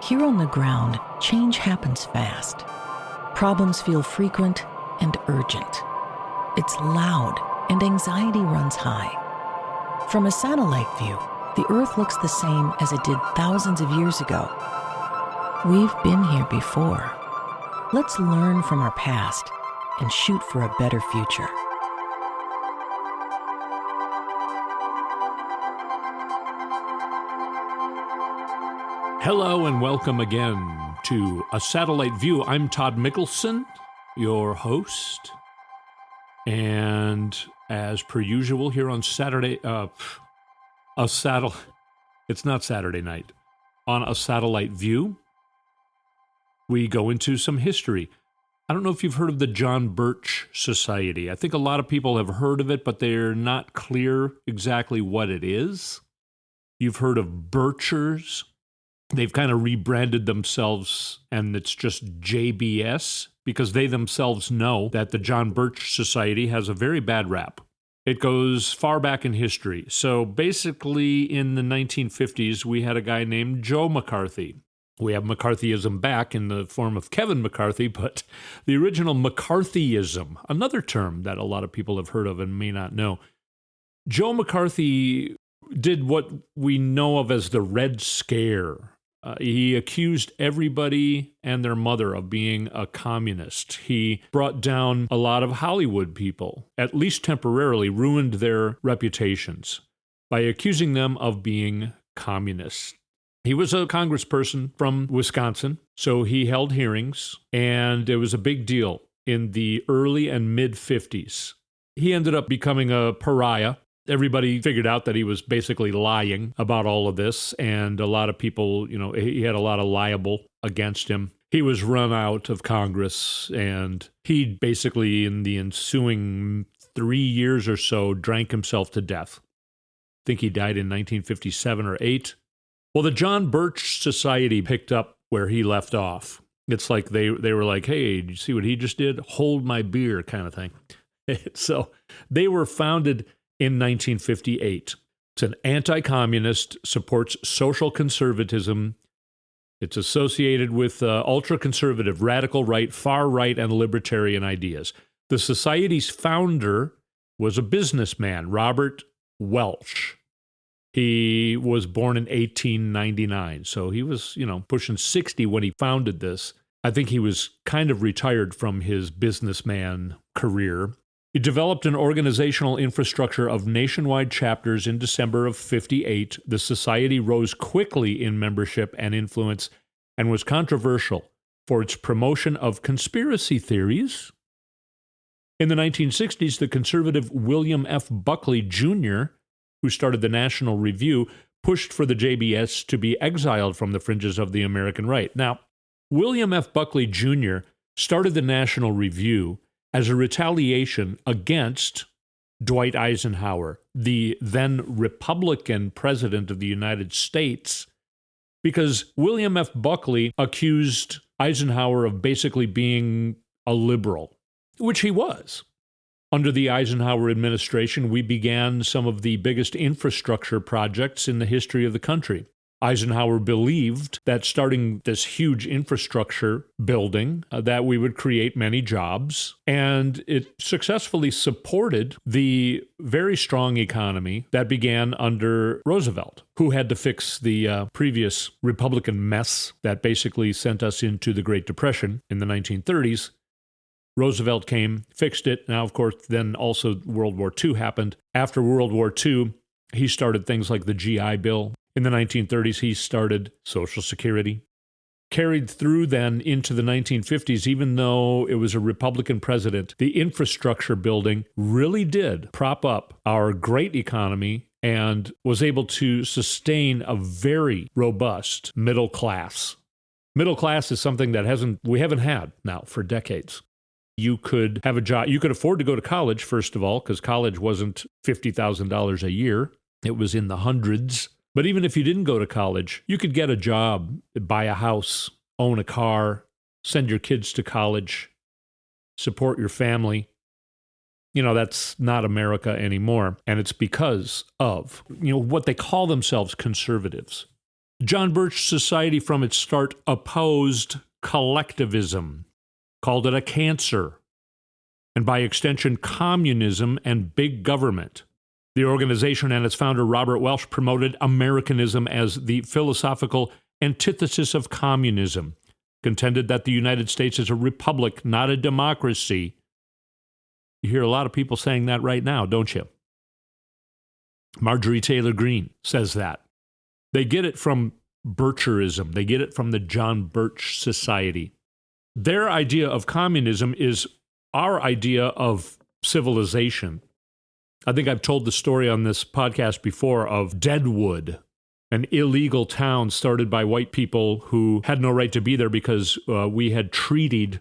Here on the ground, change happens fast. Problems feel frequent and urgent. It's loud and anxiety runs high. From a satellite view, the Earth looks the same as it did thousands of years ago. We've been here before. Let's learn from our past and shoot for a better future. Hello and welcome again to A Satellite View. I'm Todd Mikkelson, your host. And as per usual here on Saturday, it's not Saturday night. On A Satellite View, we go into some history. I don't know if you've heard of the John Birch Society. I think a lot of people have heard of it, but they're not clear exactly what it is. You've heard of Birchers. They've kind of rebranded themselves, and it's just JBS, because they themselves know that the John Birch Society has a very bad rap. It goes far back in history. So basically, in the 1950s, we had a guy named Joe McCarthy. We have McCarthyism back in the form of Kevin McCarthy, but the original McCarthyism, another term that a lot of people have heard of and may not know. Joe McCarthy did what we know of as the Red Scare. He accused everybody and their mother of being a communist. He brought down a lot of Hollywood people, at least temporarily ruined their reputations by accusing them of being communists. He was a congressperson from Wisconsin, so he held hearings, and it was a big deal in the early and mid-50s. He ended up becoming a pariah. Everybody figured out that he was basically lying about all of this, and a lot of people, he had a lot of libel against him. He was run out of Congress, and he basically, in the ensuing 3 years or so, drank himself to death. I think he died in 1957 or 8. Well, the John Birch Society picked up where he left off. It's like they were like, hey, did you see what he just did? Hold my beer kind of thing. So they were founded in 1958. It's an anti-communist, supports social conservatism. It's associated with ultra-conservative, radical right, far right, and libertarian ideas. The society's founder was a businessman, Robert Welch. He was born in 1899, so he was, pushing 60 when he founded this. I think he was kind of retired from his businessman career. He developed an organizational infrastructure of nationwide chapters in December of 58. The society rose quickly in membership and influence and was controversial for its promotion of conspiracy theories. In the 1960s, the conservative William F. Buckley Jr., who started the National Review, pushed for the JBS to be exiled from the fringes of the American right. Now, William F. Buckley Jr. started the National Review as a retaliation against Dwight Eisenhower, the then Republican president of the United States, because William F. Buckley accused Eisenhower of basically being a liberal, which he was. Under the Eisenhower administration, we began some of the biggest infrastructure projects in the history of the country. Eisenhower believed that starting this huge infrastructure building, that we would create many jobs, and it successfully supported the very strong economy that began under Roosevelt, who had to fix the previous Republican mess that basically sent us into the Great Depression in the 1930s. Roosevelt came, fixed it. Now, of course, then also World War II happened. After World War II, he started things like the GI Bill. In the 1930s, he started Social Security. Carried through then into the 1950s, even though it was a Republican president, the infrastructure building really did prop up our great economy and was able to sustain a very robust middle class. Middle class is something that we haven't had now for decades. You could have a job. You could afford to go to college, first of all, because college wasn't $50,000 a year. It was in the hundreds. But even if you didn't go to college, you could get a job, buy a house, own a car, send your kids to college, support your family. That's not America anymore. And it's because of, what they call themselves conservatives. John Birch Society from its start opposed collectivism, called it a cancer, and by extension, communism and big government. The organization and its founder, Robert Welsh, promoted Americanism as the philosophical antithesis of communism, contended that the United States is a republic, not a democracy. You hear a lot of people saying that right now, don't you? Marjorie Taylor Greene says that. They get it from Bircherism. They get it from the John Birch Society. Their idea of communism is our idea of civilization. I think I've told the story on this podcast before of Deadwood, an illegal town started by white people who had no right to be there because we had treated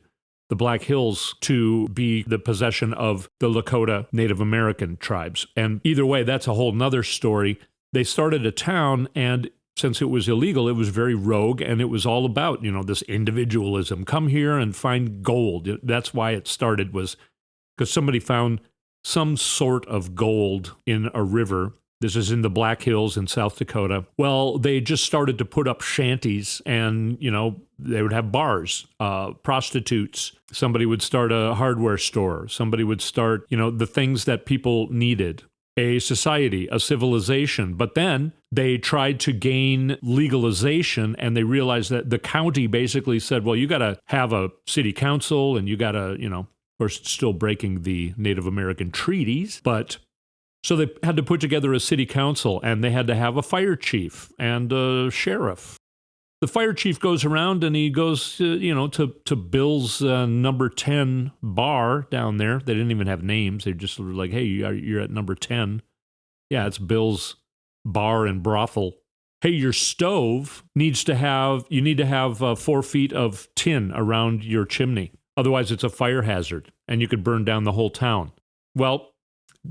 the Black Hills to be the possession of the Lakota Native American tribes. And either way, that's a whole nother story. They started a town, and since it was illegal, it was very rogue, and it was all about, this individualism. Come here and find gold. That's why it started, was because somebody found some sort of gold in a river. This is in the Black Hills in South Dakota. Well, they just started to put up shanties, and, they would have bars, prostitutes. Somebody would start a hardware store. Somebody would start, the things that people needed. A society, a civilization. But then they tried to gain legalization, and they realized that the county basically said, well, you got to have a city council, and you got to, of course, still breaking the Native American treaties. But so they had to put together a city council, and they had to have a fire chief and a sheriff. The fire chief goes around and he goes, to Bill's number 10 bar down there. They didn't even have names. They just were like, hey, you're at number 10. Yeah, it's Bill's bar and brothel. Hey, your stove you need to have 4 feet of tin around your chimney. Otherwise, it's a fire hazard, and you could burn down the whole town. Well,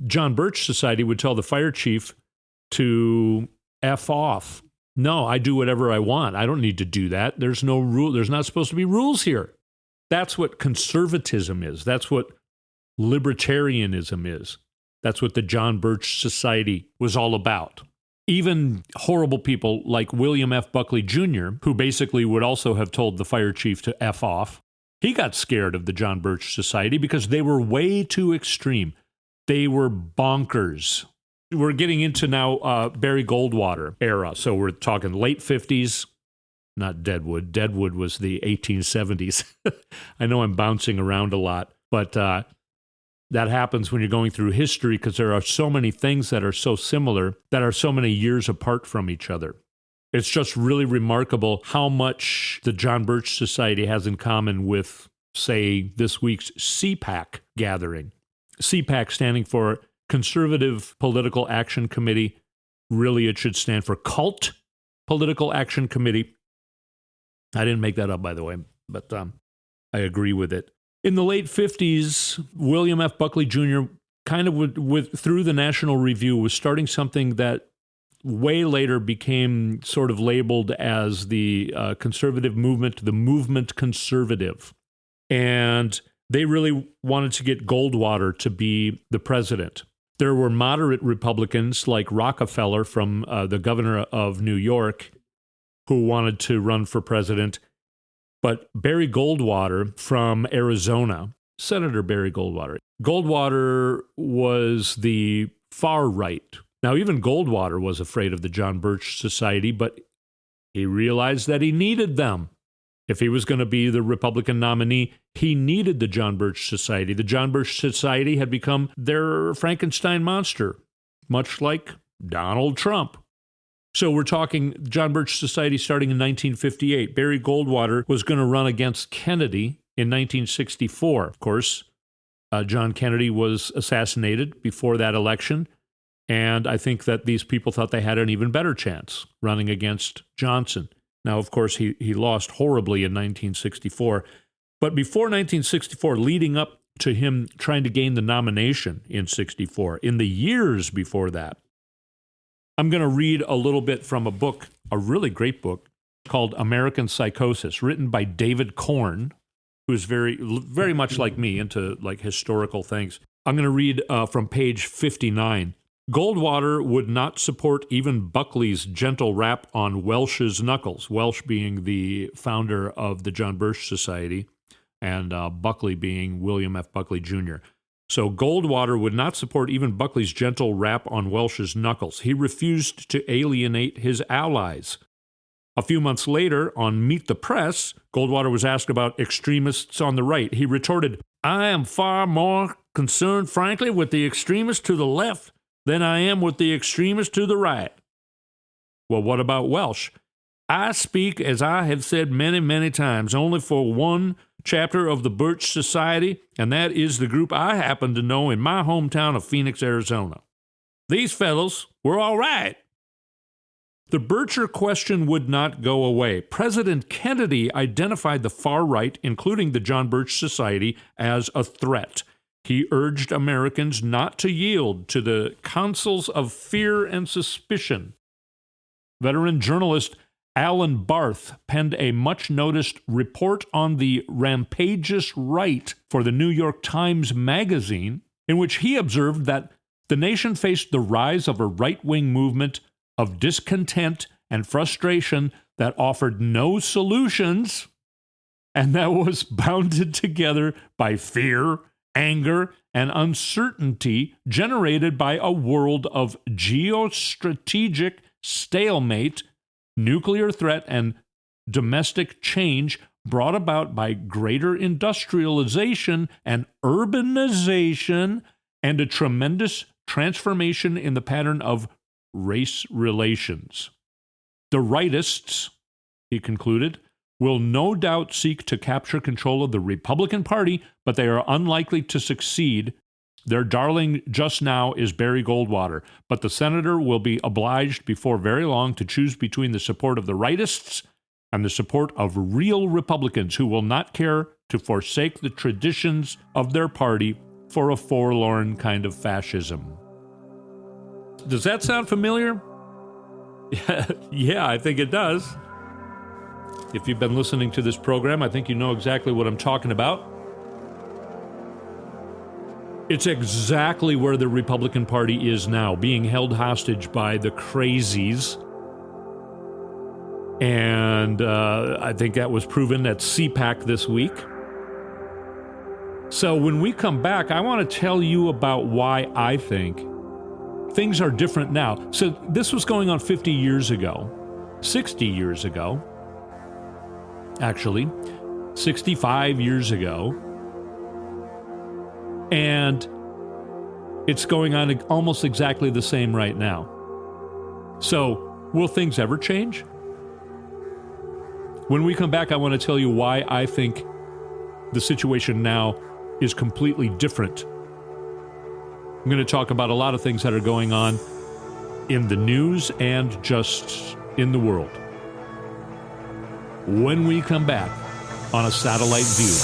John Birch Society would tell the fire chief to F off. No, I do whatever I want. I don't need to do that. There's no rule. There's not supposed to be rules here. That's what conservatism is. That's what libertarianism is. That's what the John Birch Society was all about. Even horrible people like William F. Buckley Jr., who basically would also have told the fire chief to F off, he got scared of the John Birch Society because they were way too extreme. They were bonkers. We're getting into now Barry Goldwater era. So we're talking late 50s, not Deadwood. Deadwood was the 1870s. I know I'm bouncing around a lot, but that happens when you're going through history because there are so many things that are so similar that are so many years apart from each other. It's just really remarkable how much the John Birch Society has in common with, say, this week's CPAC gathering. CPAC standing for Conservative Political Action Committee. Really, it should stand for Cult Political Action Committee. I didn't make that up, by the way, but I agree with it. In the late 50s, William F. Buckley Jr. kind of through the National Review was starting something that way later became sort of labeled as the conservative movement, the movement conservative. And they really wanted to get Goldwater to be the president. There were moderate Republicans like Rockefeller from the governor of New York who wanted to run for president. But Barry Goldwater from Arizona, Senator Barry Goldwater. Goldwater was the far right. Now, even Goldwater was afraid of the John Birch Society, but he realized that he needed them. If he was going to be the Republican nominee, he needed the John Birch Society. The John Birch Society had become their Frankenstein monster, much like Donald Trump. So we're talking John Birch Society starting in 1958. Barry Goldwater was going to run against Kennedy in 1964. Of course, John Kennedy was assassinated before that election, and I think that these people thought they had an even better chance running against Johnson. Now, of course, he lost horribly in 1964. But before 1964, leading up to him trying to gain the nomination in 64, in the years before that, I'm going to read a little bit from a book, a really great book, called American Psychosis, written by David Korn, who's very, very much like me, into like historical things. I'm going to read from page 59. Goldwater would not support even Buckley's gentle rap on Welsh's knuckles, Welsh being the founder of the John Birch Society, and Buckley being William F. Buckley Jr. So Goldwater would not support even Buckley's gentle rap on Welsh's knuckles. He refused to alienate his allies. A few months later, on Meet the Press, Goldwater was asked about extremists on the right. He retorted, "I am far more concerned, frankly, with the extremists to the left than I am with the extremists to the right." Well, what about Welsh? "I speak, as I have said many, many times, only for one chapter of the Birch Society, and that is the group I happen to know in my hometown of Phoenix, Arizona. These fellows were all right." The Bircher question would not go away. President Kennedy identified the far right, including the John Birch Society, as a threat. He urged Americans not to yield to the counsels of fear and suspicion. Veteran journalist Alan Barth penned a much-noticed report on the rampageous right for the New York Times Magazine, in which he observed that the nation faced the rise of a right-wing movement of discontent and frustration that offered no solutions, and that was bounded together by fear, anger, and uncertainty generated by a world of geostrategic stalemate, nuclear threat, and domestic change brought about by greater industrialization and urbanization and a tremendous transformation in the pattern of race relations. The rightists, he concluded, will no doubt seek to capture control of the Republican Party, but they are unlikely to succeed. Their darling just now is Barry Goldwater, but the senator will be obliged before very long to choose between the support of the rightists and the support of real Republicans who will not care to forsake the traditions of their party for a forlorn kind of fascism. Does that sound familiar? Yeah, I think it does. If you've been listening to this program, I think you know exactly what I'm talking about. It's exactly where the Republican Party is now, being held hostage by the crazies. And I think that was proven at CPAC this week. So when we come back, I want to tell you about why I think things are different now. So this was going on 50 years ago, 60 years ago, actually, 65 years ago. And it's going on almost exactly the same right now. So will things ever change? When we come back, I want to tell you why I think the situation now is completely different. I'm going to talk about a lot of things that are going on in the news and just in the world. When we come back on A Satellite View.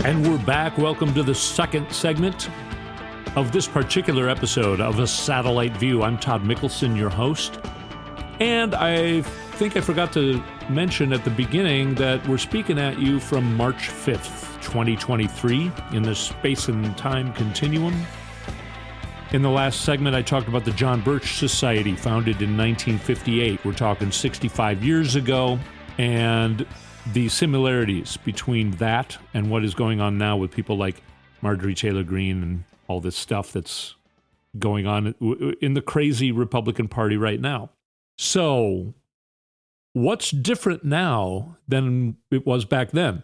And we're back. Welcome to the second segment of this particular episode of A Satellite View. I'm Todd Mikkelson, your host. And I think I forgot to mention at the beginning that we're speaking at you from March 5th, 2023, in the space and time continuum. In the last segment, I talked about the John Birch Society, founded in 1958. We're talking 65 years ago. And the similarities between that and what is going on now with people like Marjorie Taylor Greene and all this stuff that's going on in the crazy Republican Party right now. So, what's different now than it was back then?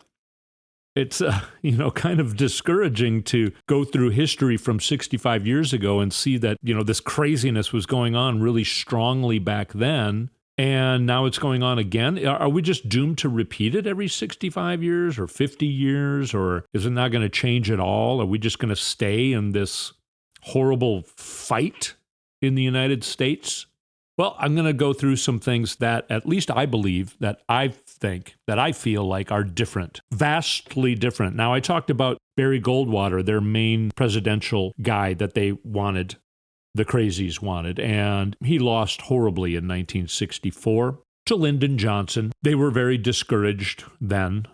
It's, kind of discouraging to go through history from 65 years ago and see that, this craziness was going on really strongly back then. And now it's going on again. Are we just doomed to repeat it every 65 years or 50 years? Or is it not going to change at all? Are we just going to stay in this horrible fight in the United States? Well, I'm going to go through some things that at least I believe, that I think, that I feel like are different, vastly different. Now, I talked about Barry Goldwater, their main presidential guy that they wanted, the crazies wanted, and he lost horribly in 1964 to Lyndon Johnson. They were very discouraged then.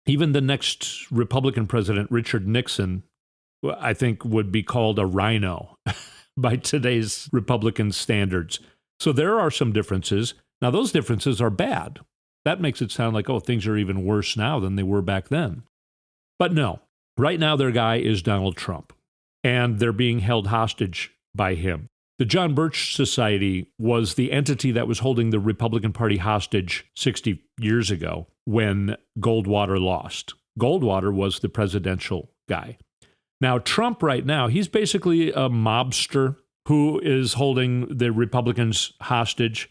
Even the next Republican president, Richard Nixon, I think would be called a rhino by today's Republican standards. So there are some differences. Now, those differences are bad. That makes it sound like, oh, things are even worse now than they were back then. But no, right now their guy is Donald Trump, and they're being held hostage by him. The John Birch Society was the entity that was holding the Republican Party hostage 60 years ago when Goldwater lost. Goldwater was the presidential guy. Now, Trump right now, he's basically a mobster who is holding the Republicans hostage.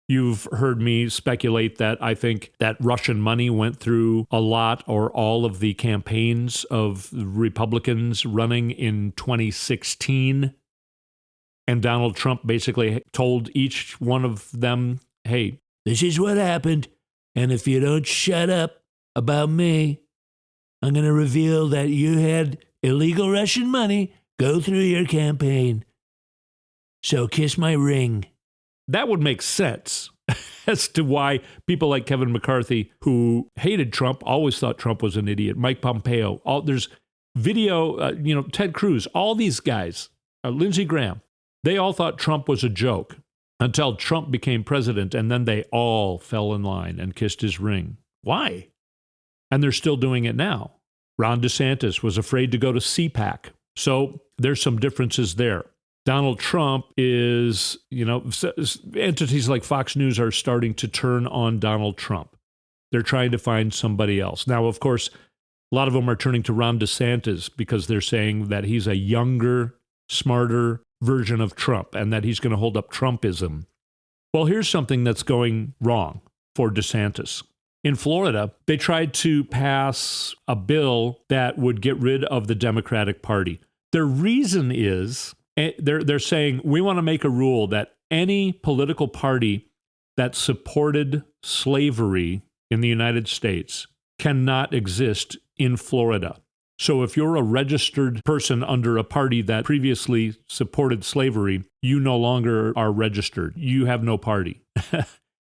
You've heard me speculate that I think that Russian money went through a lot or all of the campaigns of Republicans running in 2016. And Donald Trump basically told each one of them, hey, this is what happened. And if you don't shut up about me, I'm going to reveal that you had illegal Russian money go through your campaign. So kiss my ring. That would make sense as to why people like Kevin McCarthy, who hated Trump, always thought Trump was an idiot. Mike Pompeo, there's video, Ted Cruz, all these guys, Lindsey Graham, they all thought Trump was a joke until Trump became president, and then they all fell in line and kissed his ring. Why? And they're still doing it now. Ron DeSantis was afraid to go to CPAC. So there's some differences there. Donald Trump is, entities like Fox News are starting to turn on Donald Trump. They're trying to find somebody else. Now, of course, a lot of them are turning to Ron DeSantis because they're saying that he's a younger, smarter version of Trump and that he's going to hold up Trumpism. Well, here's something that's going wrong for DeSantis. In Florida, they tried to pass a bill that would get rid of the Democratic Party. Their reason is they're saying we want to make a rule that any political party that supported slavery in the United States cannot exist in Florida. So if you're a registered person under a party that previously supported slavery, you no longer are registered. You have no party.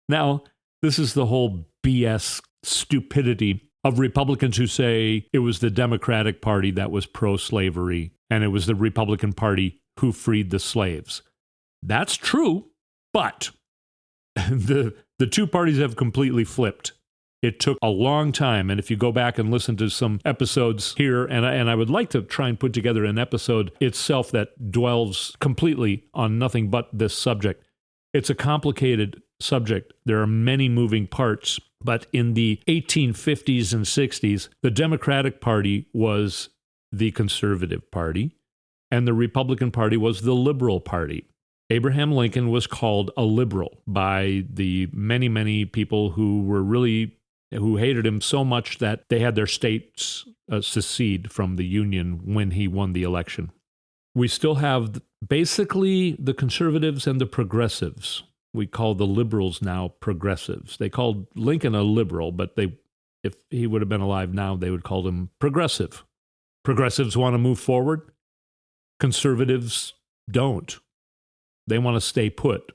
Now, this is the whole BS stupidity of Republicans who say it was the Democratic Party that was pro-slavery and it was the Republican Party who freed the slaves. That's true, but the two parties have completely flipped. It took a long time, and if you go back and listen to some episodes here, and I would like to try and put together an episode itself that dwells completely on nothing but this subject. It's a complicated subject. There are many moving parts, but in the 1850s and 60s, the Democratic Party was the conservative party, and the Republican Party was the liberal party. Abraham Lincoln was called a liberal by the many, many people who hated him so much that they had their states secede from the Union when he won the election. We still have basically the conservatives and the progressives. We call the liberals now progressives. They called Lincoln a liberal, but if he would have been alive now, they would call him progressive. Progressives want to move forward. Conservatives don't. They want to stay put.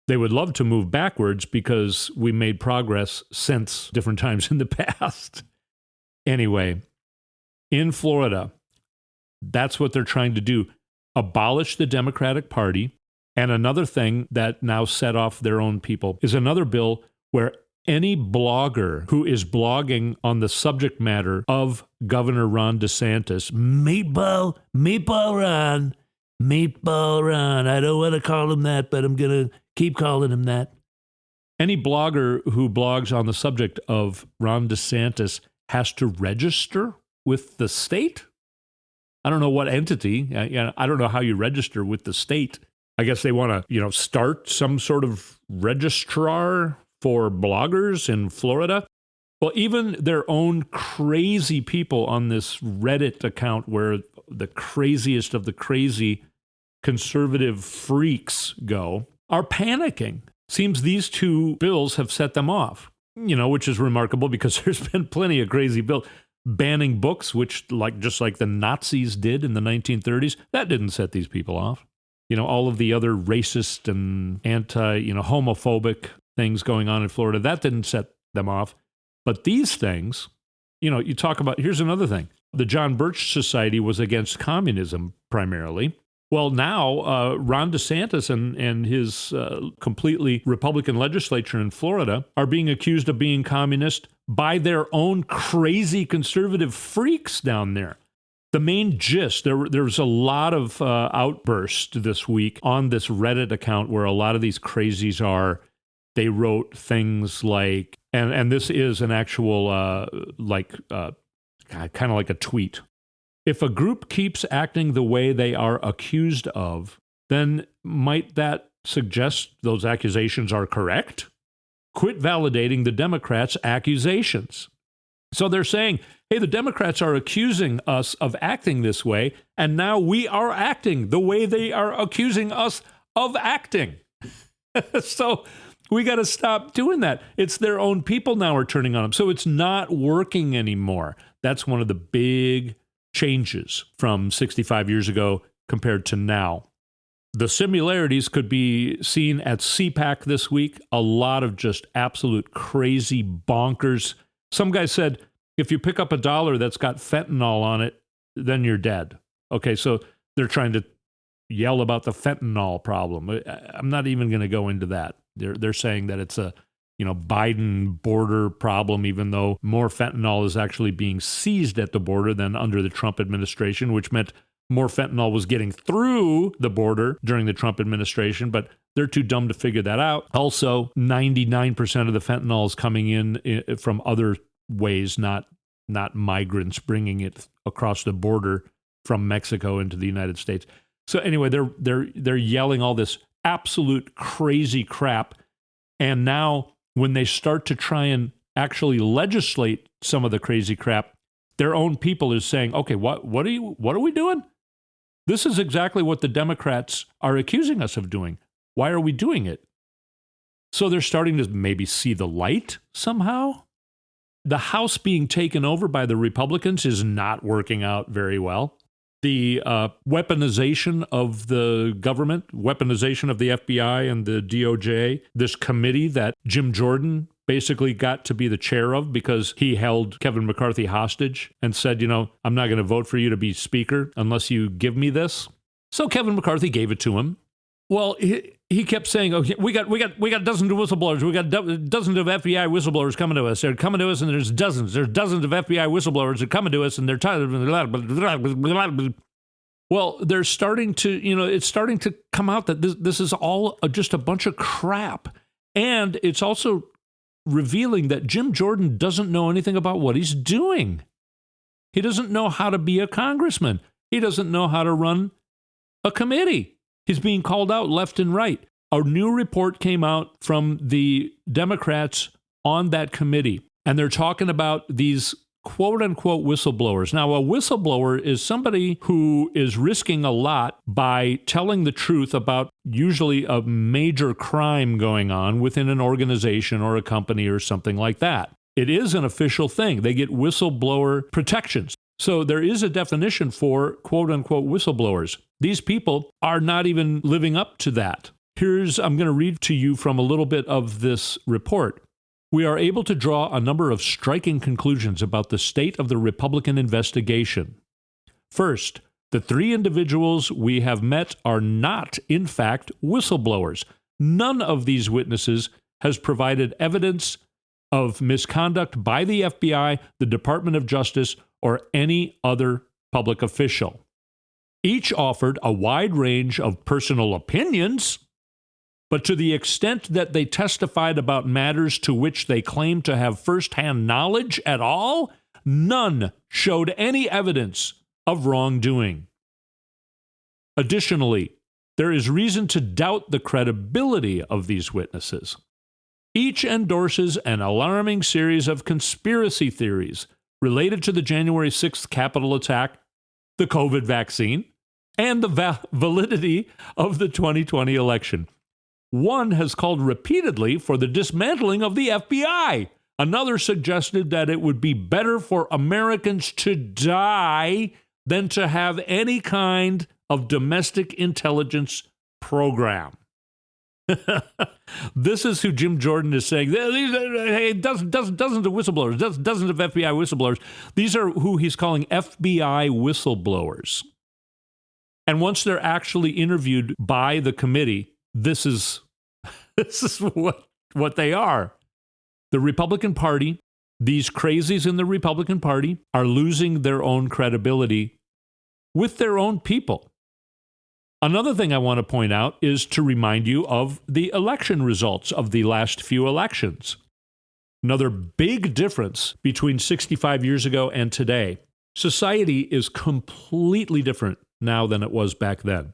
They would love to move backwards because we made progress since different times in the past. Anyway, in Florida, that's what they're trying to do. Abolish the Democratic Party. And another thing that now set off their own people is another bill where any blogger who is blogging on the subject matter of Governor Ron DeSantis, Meatball Ron, I don't want to call him that, but I'm going to keep calling him that. Any blogger who blogs on the subject of Ron DeSantis has to register with the state? I don't know what entity. I don't know how you register with the state. I guess they want to, start some sort of registrar for bloggers in Florida. Well, even their own crazy people on this Reddit account where the craziest of the crazy conservative freaks go are panicking. Seems these two bills have set them off, which is remarkable because there's been plenty of crazy bills. Banning books, which just like the Nazis did in the 1930s, that didn't set these people off. All of the other racist and homophobic things going on in Florida, that didn't set them off. But these things, you talk about, here's another thing. The John Birch Society was against communism primarily. Well, now Ron DeSantis and his completely Republican legislature in Florida are being accused of being communist by their own crazy conservative freaks down there. The main gist, there's a lot of outbursts this week on this Reddit account where a lot of these crazies are. They wrote things like, and this is an actual, kind of like a tweet. If a group keeps acting the way they are accused of, then might that suggest those accusations are correct? Quit validating the Democrats' accusations. So they're saying, hey, the Democrats are accusing us of acting this way, and now we are acting the way they are accusing us of acting. So we got to stop doing that. It's their own people now are turning on them. So it's not working anymore. That's one of the big changes from 65 years ago compared to now. The similarities could be seen at CPAC this week. A lot of just absolute crazy bonkers. Some guy said, if you pick up a dollar that's got fentanyl on it, then you're dead. Okay, so they're trying to yell about the fentanyl problem. I'm not even going to go into that. They're saying that it's a Biden border problem, even though more fentanyl is actually being seized at the border than under the Trump administration, which meant more fentanyl was getting through the border during the Trump administration, but they're too dumb to figure that out. Also, 99% of the fentanyl is coming in from other ways, not migrants bringing it across the border from Mexico into the United States. So anyway, they're yelling all this absolute crazy crap, and now when they start to try and actually legislate some of the crazy crap, their own people is saying, okay, what are we doing? This is exactly what the Democrats are accusing us of doing. Why are we doing it? So they're starting to maybe see the light somehow. The House being taken over by the Republicans is not working out very well. The weaponization of the government, weaponization of the FBI and the DOJ, this committee that Jim Jordan basically got to be the chair of because he held Kevin McCarthy hostage and said, I'm not going to vote for you to be speaker unless you give me this. So Kevin McCarthy gave it to him. Well, he kept saying, "Okay, we got dozens of whistleblowers. We got dozens of FBI whistleblowers coming to us. They're coming to us, and there's dozens. There's dozens of FBI whistleblowers that are coming to us, and they're tired of." Well, they're starting to, it's starting to come out that this is all just a bunch of crap, and it's also revealing that Jim Jordan doesn't know anything about what he's doing. He doesn't know how to be a congressman. He doesn't know how to run a committee. He's being called out left and right. A new report came out from the Democrats on that committee, and they're talking about these quote-unquote whistleblowers. Now, a whistleblower is somebody who is risking a lot by telling the truth about usually a major crime going on within an organization or a company or something like that. It is an official thing. They get whistleblower protections. So there is a definition for quote-unquote whistleblowers. These people are not even living up to that. I'm going to read to you from a little bit of this report. We are able to draw a number of striking conclusions about the state of the Republican investigation. First, the 3 individuals we have met are not, in fact, whistleblowers. None of these witnesses has provided evidence of misconduct by the FBI, the Department of Justice, or any other public official. Each offered a wide range of personal opinions, but to the extent that they testified about matters to which they claimed to have firsthand knowledge at all, none showed any evidence of wrongdoing. Additionally, there is reason to doubt the credibility of these witnesses. Each endorses an alarming series of conspiracy theories related to the January 6th Capitol attack, the COVID vaccine, and the validity of the 2020 election. One has called repeatedly for the dismantling of the FBI. Another suggested that it would be better for Americans to die than to have any kind of domestic intelligence program. This is who Jim Jordan is saying. Hey, dozens of whistleblowers, dozens of FBI whistleblowers. These are who he's calling FBI whistleblowers. And once they're actually interviewed by the committee, this is what they are. The Republican Party, these crazies in the Republican Party, are losing their own credibility with their own people. Another thing I want to point out is to remind you of the election results of the last few elections. Another big difference between 65 years ago and today. Society is completely different now than it was back then.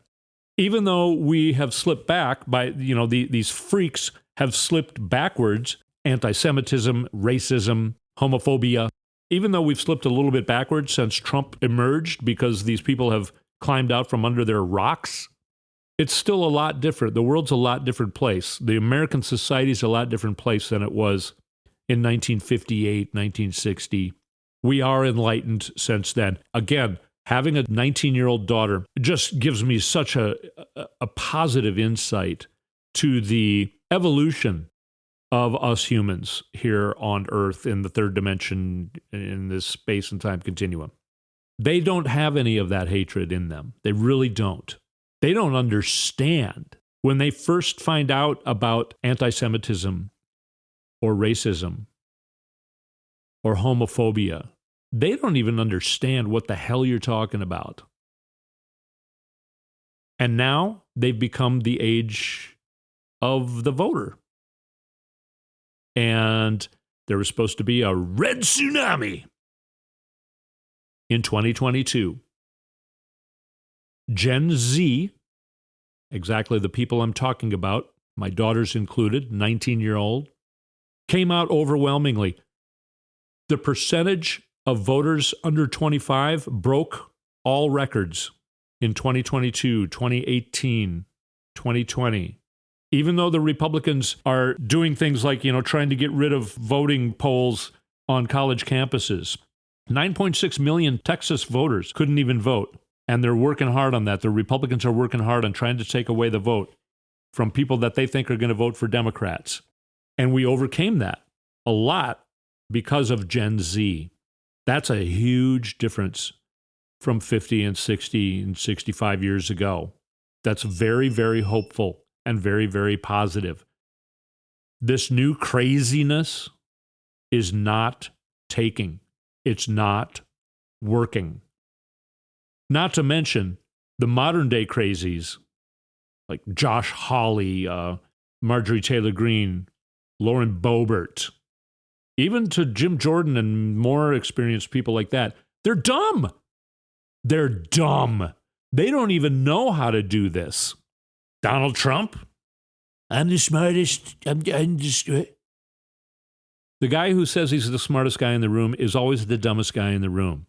Even though we have slipped back by, these freaks have slipped backwards, anti-Semitism, racism, homophobia, even though we've slipped a little bit backwards since Trump emerged because these people have climbed out from under their rocks, it's still a lot different. The world's a lot different place. The American society is a lot different place than it was in 1958, 1960. We are enlightened since then. Again, having a 19-year-old daughter just gives me such a positive insight to the evolution of us humans here on Earth in the third dimension, in this space and time continuum. They don't have any of that hatred in them. They really don't. They don't understand. When they first find out about anti-Semitism or racism or homophobia, they don't even understand what the hell you're talking about. And now they've become the age of the voter. And there was supposed to be a red tsunami in 2022. Gen Z, exactly the people I'm talking about, my daughters included, 19-year-old, came out overwhelmingly. The percentage of voters under 25 broke all records in 2022, 2018, 2020. Even though the Republicans are doing things like, trying to get rid of voting polls on college campuses, 9.6 million Texas voters couldn't even vote. And they're working hard on that. The Republicans are working hard on trying to take away the vote from people that they think are going to vote for Democrats. And we overcame that a lot because of Gen Z. That's a huge difference from 50 and 60 and 65 years ago. That's very, very hopeful and very, very positive. This new craziness is not taking. It's not working. Not to mention the modern day crazies like Josh Hawley, Marjorie Taylor Greene, Lauren Boebert, even to Jim Jordan and more experienced people like that. They're dumb. They're dumb. They don't even know how to do this. Donald Trump, I'm the smartest. I'm just... The guy who says he's the smartest guy in the room is always the dumbest guy in the room.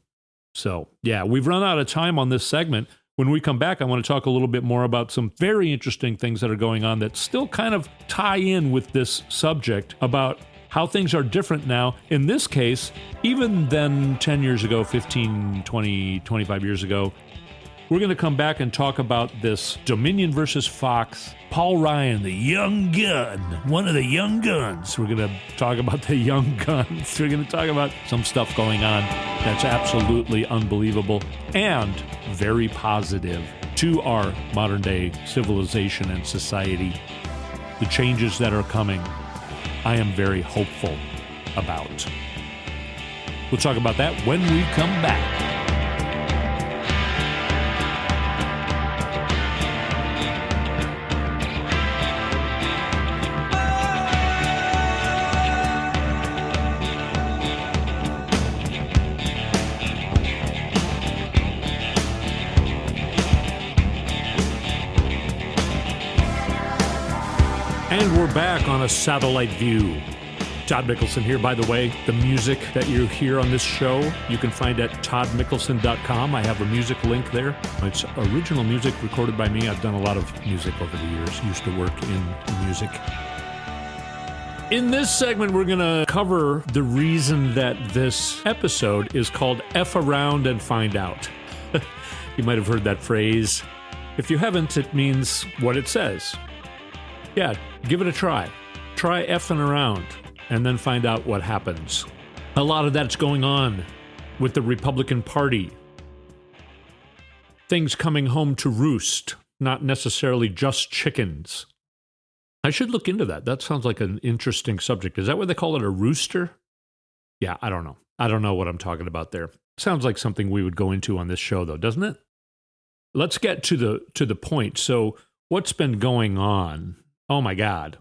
So, yeah, we've run out of time on this segment. When we come back, I want to talk a little bit more about some very interesting things that are going on that still kind of tie in with this subject about how things are different now, in this case, even than 10 years ago, 15, 20, 25 years ago. We're going to come back and talk about this Dominion versus Fox. Paul Ryan, the young gun, one of the young guns. We're going to talk about the young guns. We're going to talk about some stuff going on that's absolutely unbelievable and very positive to our modern day civilization and society. The changes that are coming, I am very hopeful about. We'll talk about that when we come back. And we're back on A Satellite View. Todd Mikkelson here. By the way, the music that you hear on this show, you can find at toddmikkelson.com. I have a music link there. It's original music recorded by me. I've done a lot of music over the years. Used to work in music. In this segment, we're going to cover the reason that this episode is called F Around and Find Out. You might have heard that phrase. If you haven't, it means what it says. Yeah, give it a try. Try effing around and then find out what happens. A lot of that's going on with the Republican Party. Things coming home to roost, not necessarily just chickens. I should look into that. That sounds like an interesting subject. Is that what they call it, a rooster? Yeah, I don't know. I don't know what I'm talking about there. Sounds like something we would go into on this show, though, doesn't it? Let's get to the point. So what's been going on? Oh, my God.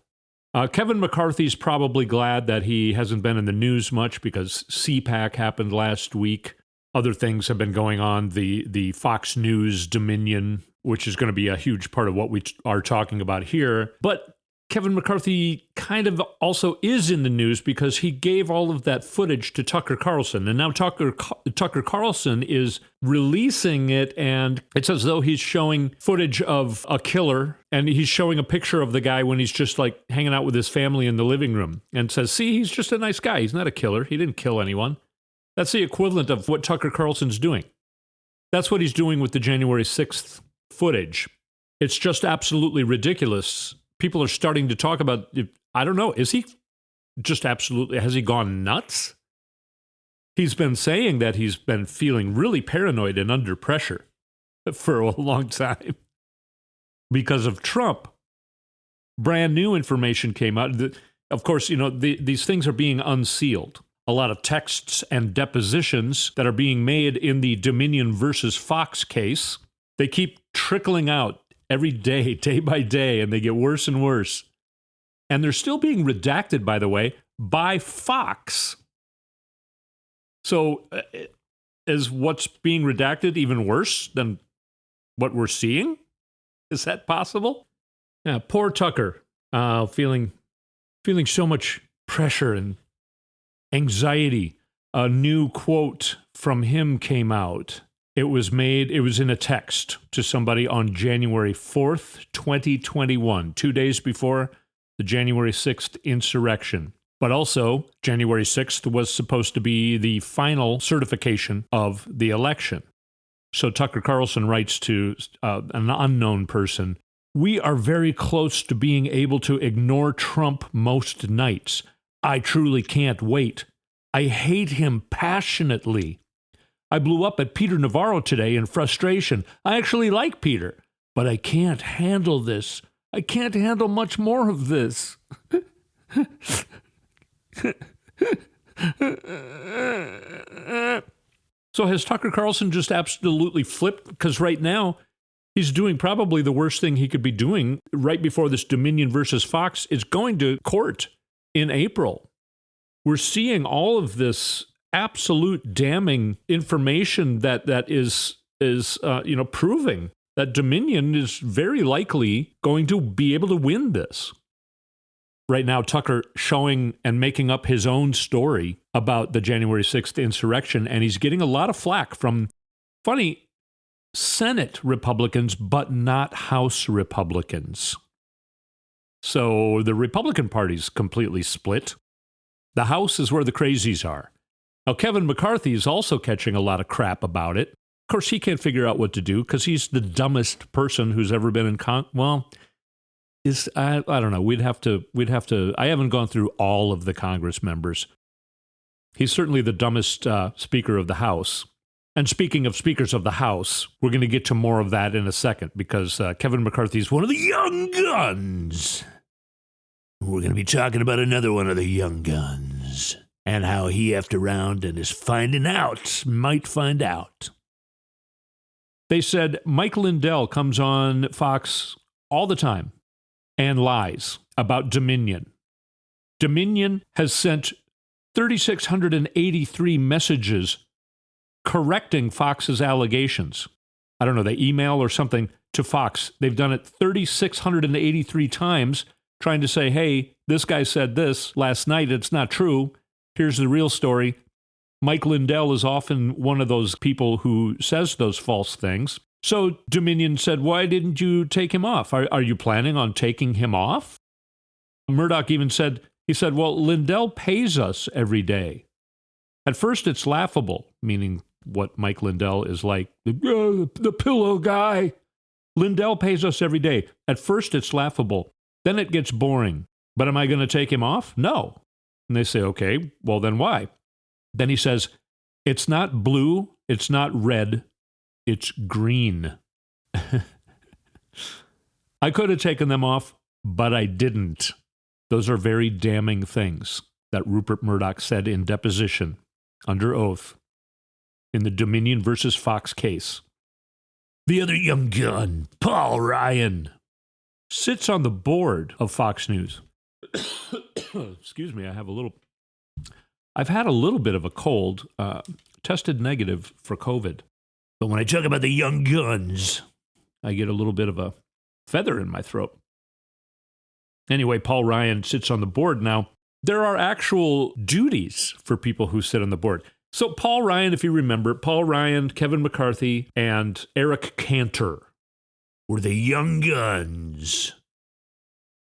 Kevin McCarthy's probably glad that he hasn't been in the news much because CPAC happened last week. Other things have been going on. The Fox News Dominion, which is going to be a huge part of what we are talking about here. But Kevin McCarthy kind of also is in the news because he gave all of that footage to Tucker Carlson. And now Tucker Carlson is releasing it, and it's as though he's showing footage of a killer, and he's showing a picture of the guy when he's just like hanging out with his family in the living room and says, see, he's just a nice guy. He's not a killer. He didn't kill anyone. That's the equivalent of what Tucker Carlson's doing. That's what he's doing with the January 6th footage. It's just absolutely ridiculous. People are starting to talk about, I don't know, is he just absolutely, has he gone nuts? He's been saying that he's been feeling really paranoid and under pressure for a long time because of Trump. Brand new information came out. Of course, you know, these things are being unsealed. A lot of texts and depositions that are being made in the Dominion versus Fox case, they keep trickling out every day, day by day, and they get worse and worse. And they're still being redacted, by the way, by Fox. So is what's being redacted even worse than what we're seeing? Is that possible? Yeah, poor Tucker, feeling so much pressure and anxiety. A new quote from him came out. It was in a text to somebody on January 4th, 2021, 2 days before the January 6th insurrection. But also, January 6th was supposed to be the final certification of the election. So Tucker Carlson writes to an unknown person, "We are very close to being able to ignore Trump most nights. I truly can't wait. I hate him passionately. I blew up at Peter Navarro today in frustration. I actually like Peter, but I can't handle this. I can't handle much more of this." So has Tucker Carlson just absolutely flipped? Because right now, he's doing probably the worst thing he could be doing right before this Dominion versus Fox is going to court in April. We're seeing all of this absolute damning information that is proving that Dominion is very likely going to be able to win this. Right now, Tucker showing and making up his own story about the January 6th insurrection, and he's getting a lot of flack from, funny, Senate Republicans, but not House Republicans. So the Republican Party's completely split. The House is where the crazies are. Now, Kevin McCarthy is also catching a lot of crap about it. Of course, he can't figure out what to do because he's the dumbest person who's ever been in I don't know. We'd have to. I haven't gone through all of the Congress members. He's certainly the dumbest Speaker of the House. And speaking of Speakers of the House, we're going to get to more of that in a second because Kevin McCarthy is one of the young guns. We're going to be talking about another one of the young guns and how he effed around and is might find out. They said Mike Lindell comes on Fox all the time and lies about Dominion. Dominion has sent 3,683 messages correcting Fox's allegations. I don't know, they email or something to Fox. They've done it 3,683 times trying to say, hey, this guy said this last night. It's not true. Here's the real story. Mike Lindell is often one of those people who says those false things. So Dominion said, why didn't you take him off? Are you planning on taking him off? Murdoch even said, well, Lindell pays us every day. At first, it's laughable, meaning what Mike Lindell is like, the pillow guy. Lindell pays us every day. At first, it's laughable. Then it gets boring. But am I going to take him off? No. And they say, okay, well, then why? Then he says, it's not blue, it's not red, it's green. I could have taken them off, but I didn't. Those are very damning things that Rupert Murdoch said in deposition, under oath, in the Dominion versus Fox case. The other young gun, Paul Ryan, sits on the board of Fox News. Excuse me, I've had a little bit of a cold, tested negative for COVID. But when I talk about the young guns, I get a little bit of a feather in my throat. Anyway, Paul Ryan sits on the board. Now, there are actual duties for people who sit on the board. So Paul Ryan, if you remember, Paul Ryan, Kevin McCarthy, and Eric Cantor were the young guns.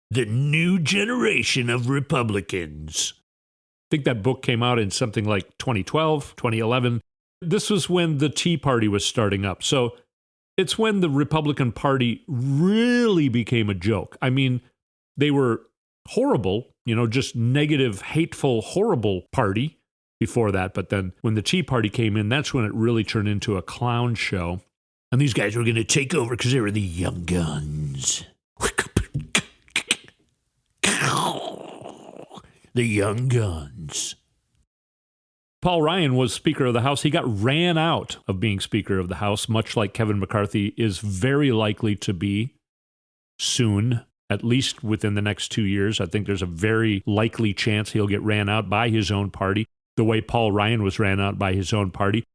The new generation of Republicans. I think that book came out in something like 2012, 2011. This was when the Tea Party was starting up. So it's when the Republican Party really became a joke. I mean, they were horrible, just negative, hateful, horrible party before that. But then when the Tea Party came in, that's when it really turned into a clown show. And these guys were going to take over because they were the young guns. The young guns. Paul Ryan was Speaker of the House. He got ran out of being Speaker of the House, much like Kevin McCarthy is very likely to be soon, at least within the next 2 years. I think there's a very likely chance he'll get ran out by his own party, the way Paul Ryan was ran out by his own party.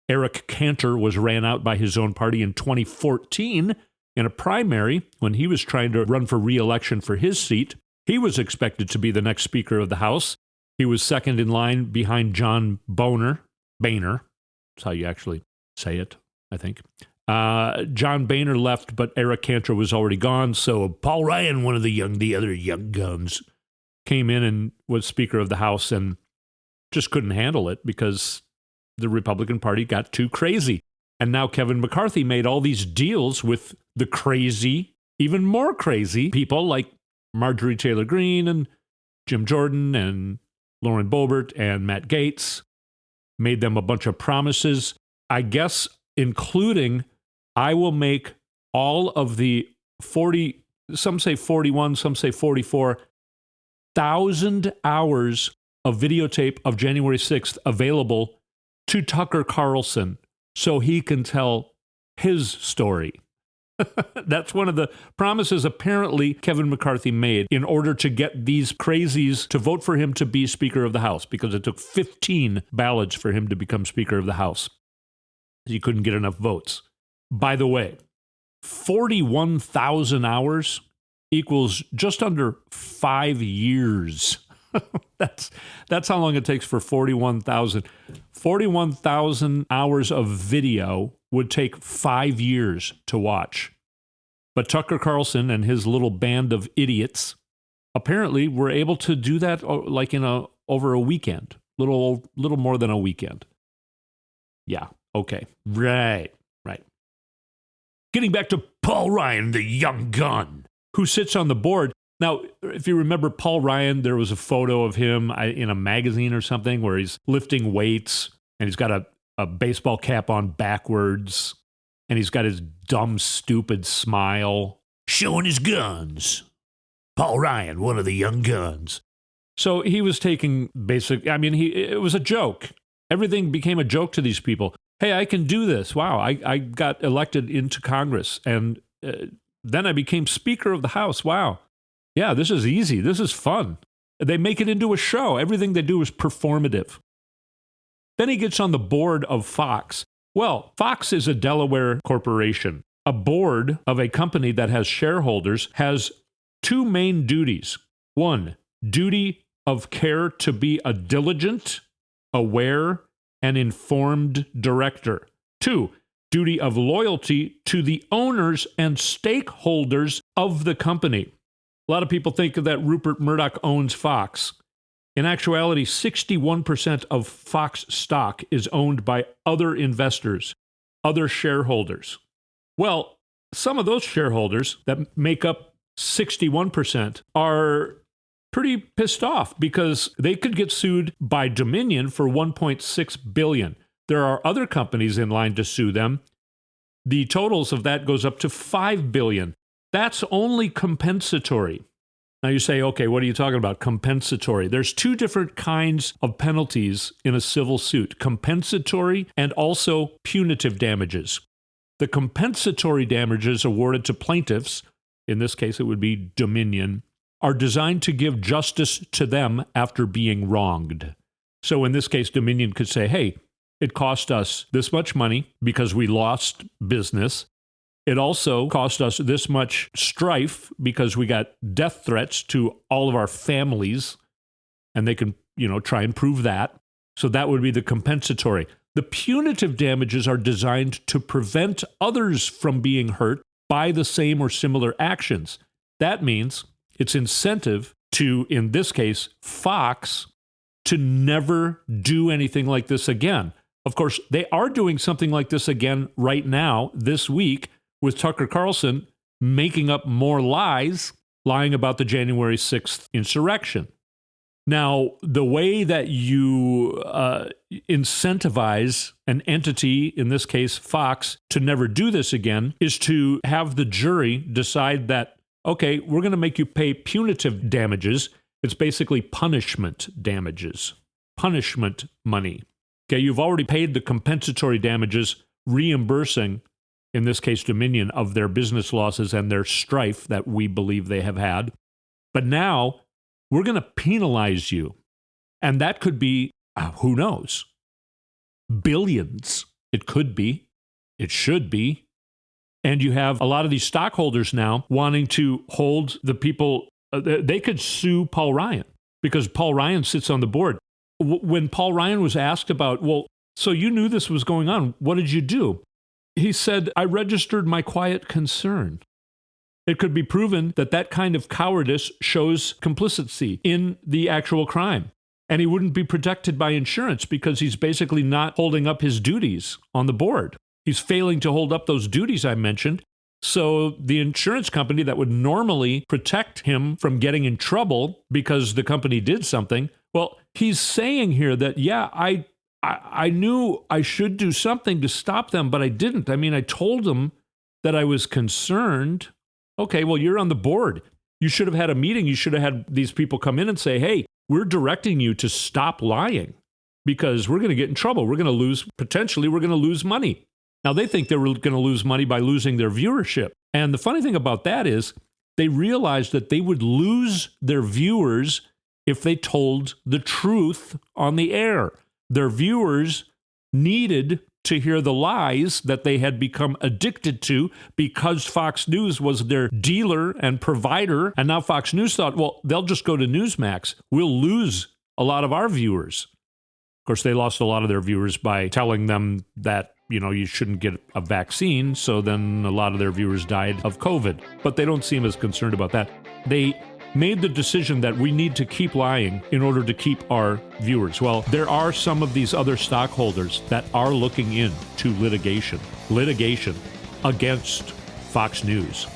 Eric Cantor was ran out by his own party in 2014 in a primary when he was trying to run for re-election for his seat. He was expected to be the next Speaker of the House. He was second in line behind John Boehner. That's how you actually say it, I think. John Boehner left, but Eric Cantor was already gone. So Paul Ryan, one of the other young guns, came in and was Speaker of the House and just couldn't handle it because the Republican Party got too crazy. And now Kevin McCarthy made all these deals with the crazy, even more crazy people like Marjorie Taylor Greene and Jim Jordan and Lauren Boebert and Matt Gaetz, made them a bunch of promises, I guess, including I will make all of the 40, some say 41, some say 44,000 hours of videotape of January 6th available to Tucker Carlson so he can tell his story. That's one of the promises apparently Kevin McCarthy made in order to get these crazies to vote for him to be Speaker of the House, because it took 15 ballots for him to become Speaker of the House. He couldn't get enough votes. By the way, 41,000 hours equals just under 5 years. That's how long it takes for 41,000. 41,000 hours of video would take 5 years to watch. But Tucker Carlson and his little band of idiots apparently were able to do that like over a weekend, little more than a weekend. Yeah, okay. Right. Getting back to Paul Ryan, the young gun, who sits on the board. Now, if you remember Paul Ryan, there was a photo of him in a magazine or something where he's lifting weights and he's got a baseball cap on backwards and he's got his dumb, stupid smile, showing his guns. Paul Ryan, one of the young guns. So he was taking it was a joke. Everything became a joke to these people. Hey, I can do this. Wow, I got elected into Congress and then I became Speaker of the House. Wow. Yeah, this is easy. This is fun. They make it into a show. Everything they do is performative. Then he gets on the board of Fox. Well, Fox is a Delaware corporation. A board of a company that has shareholders has two main duties. One, duty of care to be a diligent, aware, and informed director. Two, duty of loyalty to the owners and stakeholders of the company. A lot of people think that Rupert Murdoch owns Fox. In actuality, 61% of Fox stock is owned by other investors, other shareholders. Well, some of those shareholders that make up 61% are pretty pissed off because they could get sued by Dominion for $1.6 billion. There are other companies in line to sue them. The totals of that goes up to $5 billion. That's only compensatory. Now you say, okay, what are you talking about? Compensatory. There's two different kinds of penalties in a civil suit, compensatory and also punitive damages. The compensatory damages awarded to plaintiffs, in this case it would be Dominion, are designed to give justice to them after being wronged. So in this case, Dominion could say, hey, it cost us this much money because we lost business. It also cost us this much strife because we got death threats to all of our families, and they can, try and prove that. So that would be the compensatory. The punitive damages are designed to prevent others from being hurt by the same or similar actions. That means it's incentive to, in this case, Fox, to never do anything like this again. Of course, they are doing something like this again right now, this week, with Tucker Carlson making up more lies, lying about the January 6th insurrection. Now, the way that you incentivize an entity, in this case Fox, to never do this again is to have the jury decide that, okay, we're going to make you pay punitive damages. It's basically punishment damages, punishment money. Okay, you've already paid the compensatory damages, reimbursing, in this case, Dominion, of their business losses and their strife that we believe they have had. But now we're going to penalize you. And that could be, who knows, billions. It could be. It should be. And you have a lot of these stockholders now wanting to hold the people. They could sue Paul Ryan because Paul Ryan sits on the board. When Paul Ryan was asked about, well, so you knew this was going on, what did you do? He said, I registered my quiet concern. It could be proven that that kind of cowardice shows complicity in the actual crime. And he wouldn't be protected by insurance because he's basically not holding up his duties on the board. He's failing to hold up those duties I mentioned. So the insurance company that would normally protect him from getting in trouble because the company did something, well, he's saying here that, yeah, I knew I should do something to stop them, but I didn't. I mean, I told them that I was concerned. Okay, well, you're on the board. You should have had a meeting. You should have had these people come in and say, hey, we're directing you to stop lying because we're going to get in trouble. We're going to lose, potentially, we're going to lose money. Now, they think they were going to lose money by losing their viewership. And the funny thing about that is they realized that they would lose their viewers if they told the truth on the air. Their viewers needed to hear the lies that they had become addicted to because Fox News was their dealer and provider. And now Fox News thought, well, they'll just go to Newsmax. We'll lose a lot of our viewers. Of course, they lost a lot of their viewers by telling them that, you shouldn't get a vaccine. So then a lot of their viewers died of COVID. But they don't seem as concerned about that. They made the decision that we need to keep lying in order to keep our viewers. Well, there are some of these other stockholders that are looking into litigation against Fox News,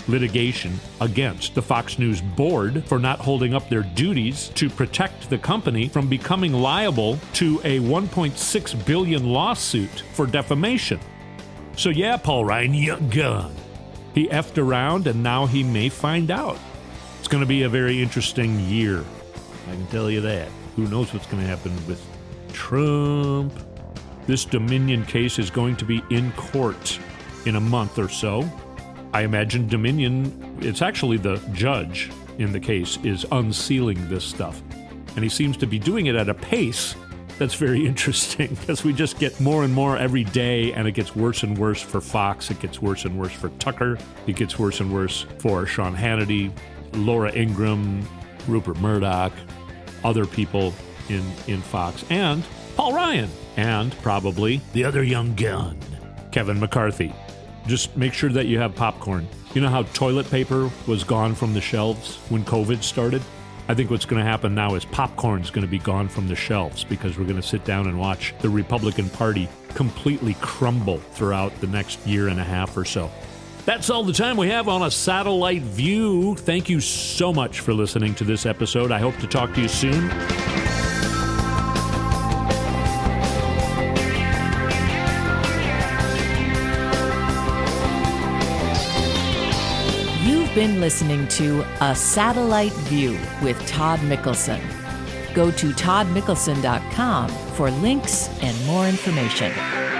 litigation against the Fox News board for not holding up their duties to protect the company from becoming liable to a $1.6 billion lawsuit for defamation. So yeah, Paul Ryan, young gun. He effed around and now he may find out. It's going to be a very interesting year. I can tell you that. Who knows what's going to happen with Trump? This Dominion case is going to be in court in a month or so. I imagine Dominion, it's actually the judge in the case, is unsealing this stuff. And he seems to be doing it at a pace that's very interesting because we just get more and more every day, and it gets worse and worse for Fox. It gets worse and worse for Tucker. It gets worse and worse for Sean Hannity. Laura Ingraham, Rupert Murdoch, other people in Fox, and Paul Ryan, and probably the other young gun, Kevin McCarthy. Just make sure that you have popcorn. You know how toilet paper was gone from the shelves when COVID started? I think what's going to happen now is popcorn's going to be gone from the shelves because we're going to sit down and watch the Republican Party completely crumble throughout the next year and a half or so. That's all the time we have on A Satellite View. Thank you so much for listening to this episode. I hope to talk to you soon. You've been listening to A Satellite View with Todd Mikkelson. Go to toddmikkelson.com for links and more information.